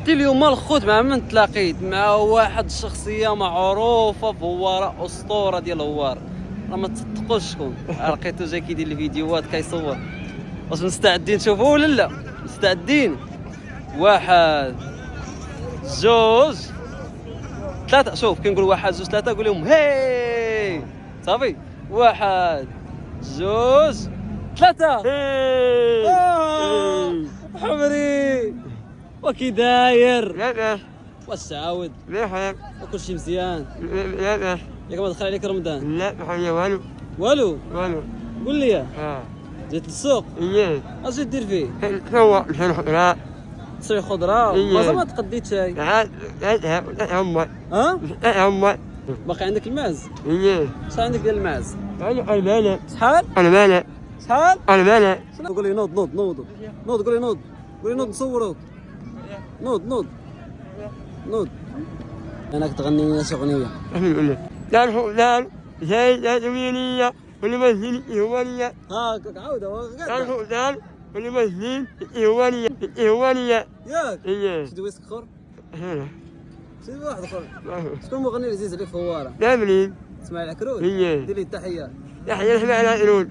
حتى اليوم الخوت مع من تلاقيت مع واحد الشخصيه معروفه فواره اسطوره ديال هوار، راه ما تصدقوش شكون لقيتو جاي كيدير الفيديوهات كيصور. واش مستعدين نشوفوه ولا لا؟ مستعدين؟ واحد جوج ثلاثة. شوف كنقول واحد جوج ثلاثة قول لهم هاي صافي. واحد جوج ثلاثة. حمري وكي داير؟ لاباس. واش تعاود؟ بخير. وكلشي مزيان؟ لاباس. ياك ما دخل عليك رمضان؟ لا بحال والو. والو؟ والو. قول لي اه. جيت للسوق اييه. اش دير فيه؟ سوا مشى الخضراء. تشري خضره إيه. مازال ما تقديت شاي؟ عاد هم ها هم. باقي عندك الماعز؟ اييه. شحال عندك ديال الماعز؟ انا مالك. شحال؟ انا مالك. شحال؟ انا مالك. قول لي نوض نوض نوض نوض قول لي نوض قول لي نوض نصوروك. نوض نوض نوض. انا كتغني لنا شي اغنيه. لا الفقدان زي الأدوية والمسجد الإخوانية. ها عاود لا الفقدان والمسجد الإخوانية. ياك إيه. شي دويس اخر هنا. شي واحد اخر. شكون المغني العزيز عليك في هواره؟ لا منين. اسماعيل عكرون. إيه. دير لي التحيه. يحيى اسماعيل عكرون.